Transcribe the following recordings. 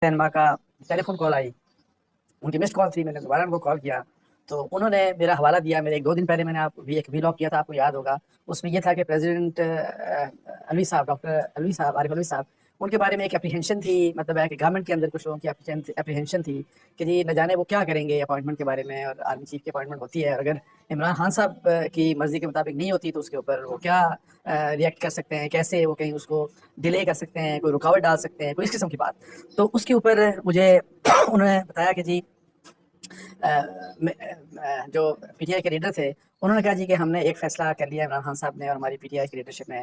रहनुमा का telephone call आई, उनकी मिस्ड कॉल थी, मैंने दोबारा उनको कॉल किया, तो उन्होंने मेरा हवाला दिया। मेरे 1-2 दिन पहले मैंने आप भी एक वीलॉग किया था, आपको याद होगा। उसमें ये था कि प्रेज़िडेंट अलवी साहब, डॉक्टर अलवी साहब, आरिफ अलवी साहब, उनके बारे में एक एप्रीहेंशन थी, मतलब है कि गवर्नमेंट के अंदर कुछ लोगों की एप्रीहेंशन थी कि जी न जाने वो क्या करेंगे अपॉइंटमेंट के बारे में, और आर्मी चीफ की अपॉइंटमेंट होती है और अगर इमरान खान साहब की मर्ज़ी के मुताबिक नहीं होती तो उसके ऊपर वो क्या रिएक्ट कर सकते हैं, कैसे वो कहीं उसको डिले कर सकते हैं, कोई रुकावट डाल सकते हैं, कोई इस किस्म की बात। तो उसके ऊपर मुझे उन्होंने बताया कि जी जो पीटीआई के लीडर थे, उन्होंने कहा जी कि हमने एक फ़ैसला कर लिया इमरान खान साहब ने और हमारी पीटीआई की लीडरशिप ने,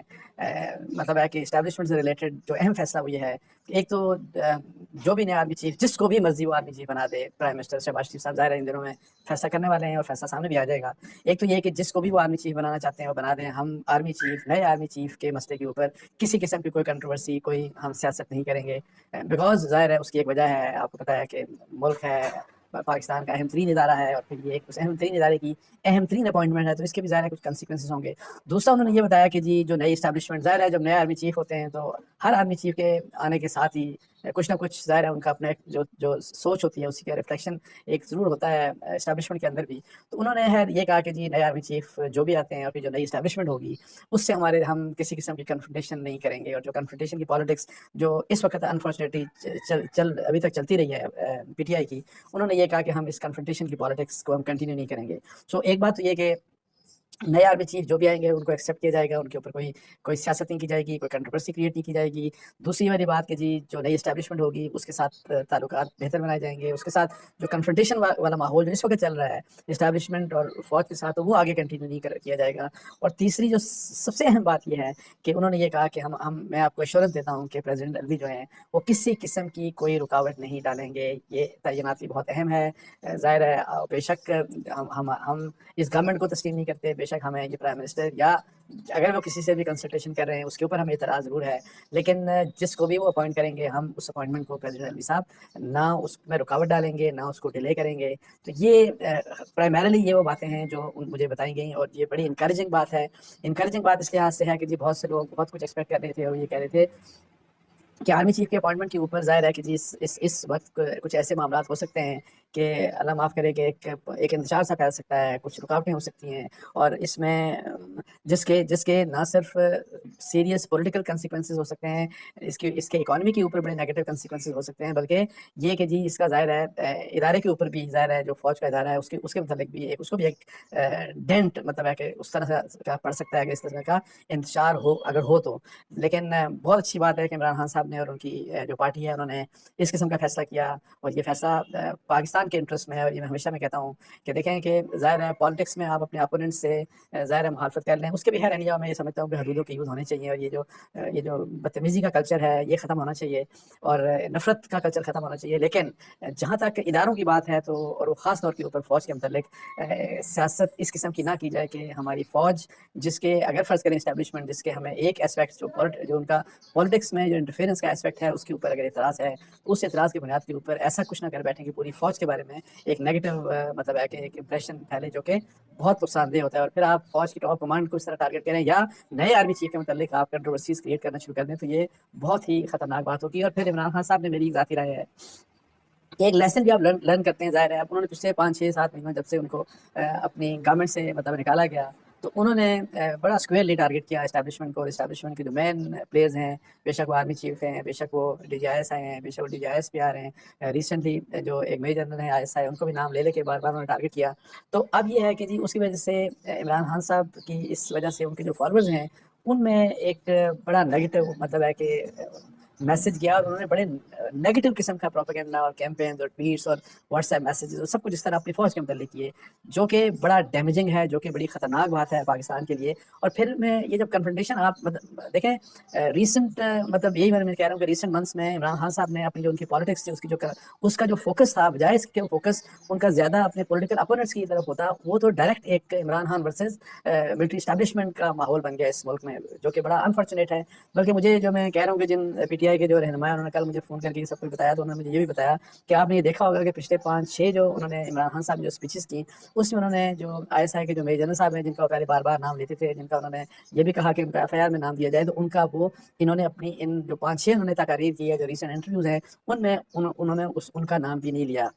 मतलब है कि एस्टैब्लिशमेंट से रिलेटेड जो अहम फ़ैसला वो ये है कि एक तो जो भी नया आर्मी चीफ़, जिसको भी मर्ज़ी वो आर्मी चीफ़ बना दे, प्राइम मिनिस्टर शहबाज शरीफ साहब ज़ाहिर है इन दिनों में फ़ैसला करने वाले हैं और फ़ैसला सामने भी आ जाएगा। एक तो ये कि जिसको भी वो आर्मी चीफ़ बनाना चाहते हैं वो बना दें। हम आर्मी चीफ़, नए आर्मी चीफ़ के मसले के ऊपर किसी किस्म की कोई कंट्रोवर्सी, कोई हम सियासत नहीं करेंगे, बिकॉज़ ज़ाहिर है उसकी एक वजह है, आपको पता है कि मुल्क है, पाकिस्तान का अहम तरीन इदारा है और फिर ये उस अहम तरीन इदारे की अहम तरीन अपॉइंटमेंट है, तो इसके भी ज़ाहिर है कुछ कंसिक्वेंसेस होंगे। दूसरा उन्होंने ये बताया कि जी जो नई एस्टैब्लिशमेंट, ज़ाहिर है जब नए आर्मी चीफ़ होते हैं तो हर आर्मी चीफ़ के आने के साथ ही कुछ ना कुछ ज़ाहिर है उनका अपना एक जो जो सोच होती है उसी का रिफ्लेक्शन एक ज़रूर होता है एस्टैब्लिशमेंट के अंदर भी। तो उन्होंने खैर ये कहा कि जी नए आर्मी चीफ़ जो भी आते हैं और फिर जो नई एस्टैब्लिशमेंट होगी उससे हम किसी किस्म की कन्फ्रंटेशन नहीं करेंगे, और जो कन्फ्रंटेशन की पॉलिटिक्स जो इस वक्त अनफॉर्चुनेटली चल अभी तक चलती रही है पीटीआई की, उन्होंने ये कहा कि हम इस कन्फ्रंटेशन की पॉलिटिक्स को हम कंटिन्यू नहीं करेंगे। सो एक बात तो ये कि नए आर्मी चीफ जो भी आएँगे उनको एक्सेप्ट किया जाएगा, उनके ऊपर कोई कोई सियासत नहीं की जाएगी, कोई कंट्रोवर्सी क्रिएट नहीं की जाएगी। दूसरी वाली बात कि जी जो नई एस्टैब्लिशमेंट होगी उसके साथ ताल्लुकात बेहतर बनाए जाएँगे, उसके साथ जो कन्फ्रंटेशन वाला माहौल जो इस वक़्त चल रहा है एस्टैब्लिशमेंट और फ़ौज के साथ, तो वो आगे कंटिन्यू नहीं किया जाएगा। और तीसरी जो सबसे अहम बात ये है कि उन्होंने ये कहा कि हम मैं आपको एश्योरेंस देता हूँ कि प्रेज़िडेंट अलवी जो हैं वो किसी किस्म की कोई रुकावट नहीं डालेंगे। ये तैनाती बहुत अहम है। ज़ाहिर है बेशक हम इस गवर्नमेंट को तस्लीम नहीं करते, बेशक हमें ये प्राइम मिनिस्टर या अगर वो किसी से भी कंसल्टेशन कर रहे हैं उसके ऊपर हमें एतराज़ ज़रूर है, लेकिन जिसको भी वो अपॉइंट करेंगे हम उस अपॉइंटमेंट को प्रेसिडेंट अलवी साहब ना उसमें रुकावट डालेंगे, ना उसको डिले करेंगे। तो ये प्राइमरीली ये वो बातें हैं जो मुझे बताई गई और ये बड़ी इंकरेजिंग बात है। इंकरेजिंग बात इस लिहाज से है कि जी बहुत से लोग बहुत कुछ एक्सपेक्ट कर रहे थे और ये कह रहे थे कि आर्मी चीफ के अपॉइंटमेंट के ऊपर ज़ाहिर है कि जी इस वक्त कुछ ऐसे मामला हो सकते हैं कि अल्लाह माफ़ करे कि एक इंतजार सा फैल सकता है, कुछ रुकावटें हो सकती हैं और इसमें जिसके जिसके ना सिर्फ सीरियस पॉलिटिकल कंसिक्वेंसेस हो सकते हैं, इसके इकॉनमी के ऊपर बड़े नेगेटिव कंसिक्वेंसेस हो सकते हैं, बल्कि ये कि जी इसका ज़ाहिर है इदारे के ऊपर भी ज़ाहिर है जो फ़ौज का इदारा है उसके मतलब भी एक उसको भी एक डेंट मतलब है कि उस तरह से का पड़ सकता है कि इस तरह का इंतजार हो अगर हो तो। लेकिन बहुत अच्छी बात है कि इमरान खान साहब ने और उनकी जो पार्टी है उन्होंने इस किस्म का फैसला किया और ये फैसला पाकिस्तान के इंटरेस्ट में है। और ये मैं हमेशा मैं कहता हूँ कि देखें कि ज़ाहिर है पॉलिटिक्स में आप अपने अपोनेंट से ज़ाहिर है मुखालफत कर लें, उसके भी खैर इंडिया में ये समझता हूँ कि हदूदों के यूज़ होने चाहिए और ये जो बदतमीज़ी का कल्चर है ये ख़त्म होना चाहिए और नफ़रत का कल्चर ख़त्म होना चाहिए। लेकिन जहाँ तक इदारों की बात है तो और वो ख़ास तौर के ऊपर फ़ौज के मतलब सियासत इस किस्म की ना की जाए कि हमारी फ़ौज जिसके अगर फ़र्ज़ करें इस्टेब्लिशमेंट जिसके हमें एक एस्पेक्ट जो उनका पॉलिटिक्स में जो इंटरफेरेंस का एस्पेक्ट है उसके ऊपर अगर एतराज़ है तो उस एतराज़ की बुनियाद के ऊपर ऐसा कुछ ना कर बैठें कि पूरी फ़ौज के बारे में एक नेगेटिव मतलब है कि एक इंप्रेशन फैले जो कि बहुत नुकसानदेह होता है और फिर आप फ़ौज की टॉप कमांड को इस तरह टारगेट करें या नए आर्मी चीफ के मतलब आप कंट्रोवर्सीज क्रिएट करना शुरू कर दें तो ये बहुत ही खतरनाक बात होगी। और फिर इमरान खान साहब ने मेरी ज़ाती राय है एक लेसन भी आप लर्न करते हैं। ज़ाहिर है अब उन्होंने पिछले 5-6-7 महीनों जब से उनको अपनी गवर्नमेंट से मतलब निकाला गया तो उन्होंने बड़ा स्क्वेयरली टारगेट किया एस्टैब्लिशमेंट को और एस्टैब्लिशमेंट के जो मेन प्लेयर्स हैं, बेशक वो आर्मी चीफ हैं, बेशक वो डीजीआईएस आए हैं, बेशक वो डीजीआईएस भी आ रहे हैं, रिसेंटली जो एक मेजर जनरल है आईएसआई उनको भी नाम ले लेके बार बार उन्होंने टारगेट किया। तो अब ये है कि जी उसकी वजह से इमरान खान साहब की इस वजह से उनके जो फॉलोअर्स हैं उनमें एक बड़ा नेगेटिव मतलब है कि मैसेज गया और उन्होंने बड़े नेगेटिव किस्म का प्रोपेगेंडा और कैंपेन्स और ट्वीट्स और व्हाट्सएप मैसेजेस और सब कुछ इस तरह अपनी फ़ौज के मतलब किए जो कि बड़ा डैमेजिंग है, जो कि बड़ी ख़तरनाक बात है पाकिस्तान के लिए। और फिर मैं ये जब कन्फ्रंटेशन आप मतलब देखें रीसेंट मतलब यही मैं कह रहा हूँ कि रीसेंट मंथ्स में इमरान खान साहब ने अपनी जो उनकी पॉलिटिक्स थी उसका जो फोकस था बजाय इसके फोकस उनका ज़्यादा अपने पॉलिटिकल अपोनेंट्स की तरफ होता वो तो डायरेक्ट एक Imran Khan versus military establishment का माहौल बन गया इस मुल्क में जो कि बड़ा अनफॉर्चुनेट है। बल्कि मुझे जो मैं कह रहा हूँ कि जिन पीटीआई ٹی آئی کے جو رہنما انہوں نے کل مجھے فون کر کے سب کچھ بتایا، تو انہوں نے مجھے یہ بھی بتایا کہ آپ نے یہ دیکھا ہوگا کہ پچھلے 5-6 جو انہوں نے عمران خان صاحب جو اسپیچز کی، اس میں انہوں نے جو ISI کے جو میجر جنرل صاحب ہیں جن کا پہلے بار بار نام لیتے تھے، جن کا انہوں نے یہ بھی کہا کہ ان کا FIR میں نام دیا جائے، تو ان کا وہ انہوں نے اپنی ان جو 5-6 انہوں نے تقاریر کی ہے، جو ریسنٹ انٹرویوز ہیں، ان میں انہوں نے ان کا نام بھی نہیں لیا،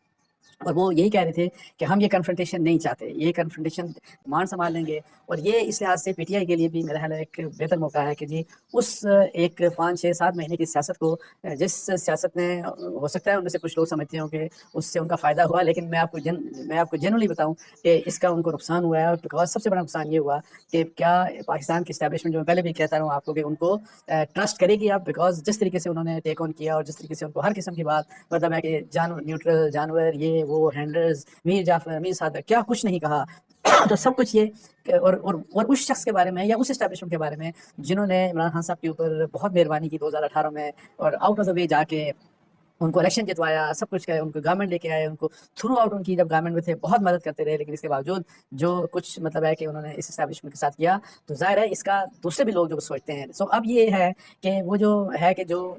اور وہ یہی کہہ رہے تھے کہ ہم یہ کنفرنٹیشن نہیں چاہتے، یہ کنفرنٹیشن مان سنبھال لیں گے، اور یہ اس لحاظ سے PTI کے لیے بھی میرا خیال ہے ایک بہتر موقع ہے کہ جی اس ایک 5-6-7 مہینے کی سیاست کو، جس سیاست نے ہو سکتا ہے ان میں سے کچھ لوگ سمجھتے ہوں کہ اس سے ان کا فائدہ ہوا، لیکن میں آپ کو جنرلی بتاؤں کہ اس کا ان کو نقصان ہوا ہے، اور بیکاز سب سے بڑا نقصان یہ ہوا کہ کیا پاکستان کی اسٹیبلشمنٹ، جو میں پہلے بھی کہتا رہا ہوں آپ کو، کہ ان کو ٹرسٹ کرے گی آپ، بیکاز جس طریقے سے انہوں نے ٹیک آن کیا، اور جس طریقے سے ان کو ہر قسم کی بات مطلب ہے کہ نیوٹرل جانور، یہ وہ ہینڈلرز، میر جعفر، میر صادق، کیا کچھ نہیں کہا تو سب کچھ یہ اور اس شخص کے بارے میں یا اس اسٹیبلشمنٹ کے بارے میں جنہوں نے عمران خان صاحب کے اوپر بہت مہربانی کی 2018 میں، اور آؤٹ آف دا وے جا کے ان کو الیکشن جتوایا، سب کچھ کیا، ان کو گورنمنٹ لے کے آئے، ان کو تھرو آؤٹ ان کی جب گورنمنٹ میں تھے بہت مدد کرتے رہے، لیکن اس کے باوجود جو کچھ مطلب ہے کہ انہوں نے اس اسٹیبلشمنٹ کے ساتھ کیا، تو ظاہر ہے اس کا دوسرے بھی لوگ جو سوچتے ہیں. سو اب یہ ہے کہ وہ جو ہے کہ جو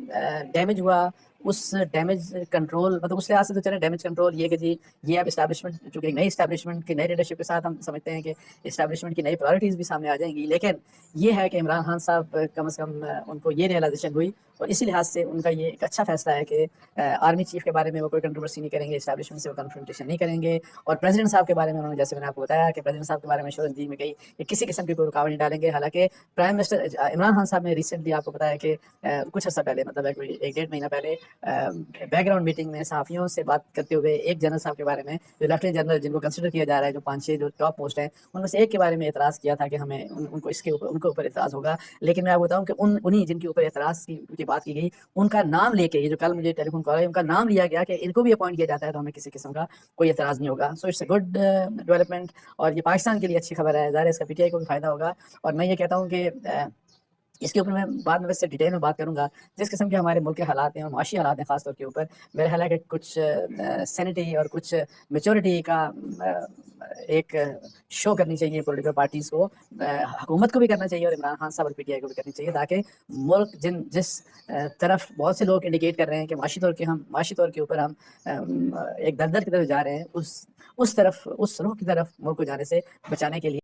ڈیمیج ہوا، اس ڈیمیج کنٹرول، مطلب اس لحاظ سے تو چلے ڈیمیج کنٹرول یہ کہ جی یہ اب اسٹیبلشمنٹ، چونکہ ایک نئی اسٹیبلشمنٹ کی نئی لیڈرشپ کے ساتھ ہم سمجھتے ہیں کہ اسٹیبلشمنٹ کی نئی پرائرٹیز بھی سامنے آ جائیں گی، لیکن یہ ہے کہ عمران خان صاحب کم از کم ان کو یہ ریئلائزیشن ہوئی، اور اسی لحاظ سے ان کا یہ ایک اچھا فیصلہ ہے کہ آرمی چیف کے بارے میں وہ کوئی کنٹروورسی نہیں کریں گے، اسٹیبلشمنٹ سے وہ کنفرنٹیشن نہیں کریں گے، اور پریزیڈنٹ صاحب کے بارے میں انہوں نے، جیسے میں نے آپ کو بتایا کہ پریزیڈنٹ صاحب کے بارے میں شورش دی میں گئی کہ کسی قسم کی کوئی رکاوٹ نہیں ڈالیں گے. حالانکہ پرائم منسٹر عمران خان صاحب نے ریسنٹلی آپ کو بتایا کہ کچھ عرصہ پہلے، مطلب ہے کوئی 1-1.5 مہینہ پہلے، بیک گراؤنڈ میٹنگ میں صحافیوں سے بات کرتے ہوئے ایک جنرل صاحب کے بارے میں، جو لیفٹیننٹ جنرل جن کو کنسیڈر کیا جا رہا ہے، جو 5-6 جو ٹاپ پوسٹ ہیں، ان میں سے ایک کے بارے میں اعتراض کیا تھا کہ ہمیں ان کو اس کے اوپر، ان کے اوپر اعتراض ہوگا. لیکن میں آپ بتاؤں کہ انہیں جن کے اوپر اعتراض کی بات کی گئی، ان کا نام لے کے، یہ جو کل مجھے ٹیلی فون کال ہے، ان کا نام لیا گیا کہ ان کو بھی اپوائنٹ کیا جاتا ہے، تو ہمیں کسی قسم کا کوئی اعتراض نہیں ہوگا. So it's a good development, اور یہ پاکستان کے لیے اچھی خبر ہے. ظاہر ہے اس کا PTI کو بھی فائدہ ہوگا، اور میں یہ کہتا ہوں کہ اس کے اوپر میں بعد میں ویسے ڈیٹیل میں بات کروں گا. جس قسم کے ہمارے ملک کے حالات ہیں اور معاشی حالات ہیں خاص طور کے اوپر، میرے خیال ہے کہ کچھ سینٹی اور کچھ میچورٹی کا ایک شو کرنی چاہیے پولیٹیکل پارٹیز کو، حکومت کو بھی کرنا چاہیے، اور عمران خان صاحب اور PTI کو بھی کرنی چاہیے، تاکہ ملک جس طرف بہت سے لوگ انڈیکیٹ کر رہے ہیں کہ معاشی طور کے اوپر ہم ایک دلدل کی طرف جا رہے ہیں، اس طرف، اس رخ کی طرف ملک کو جانے سے بچانے کے لیے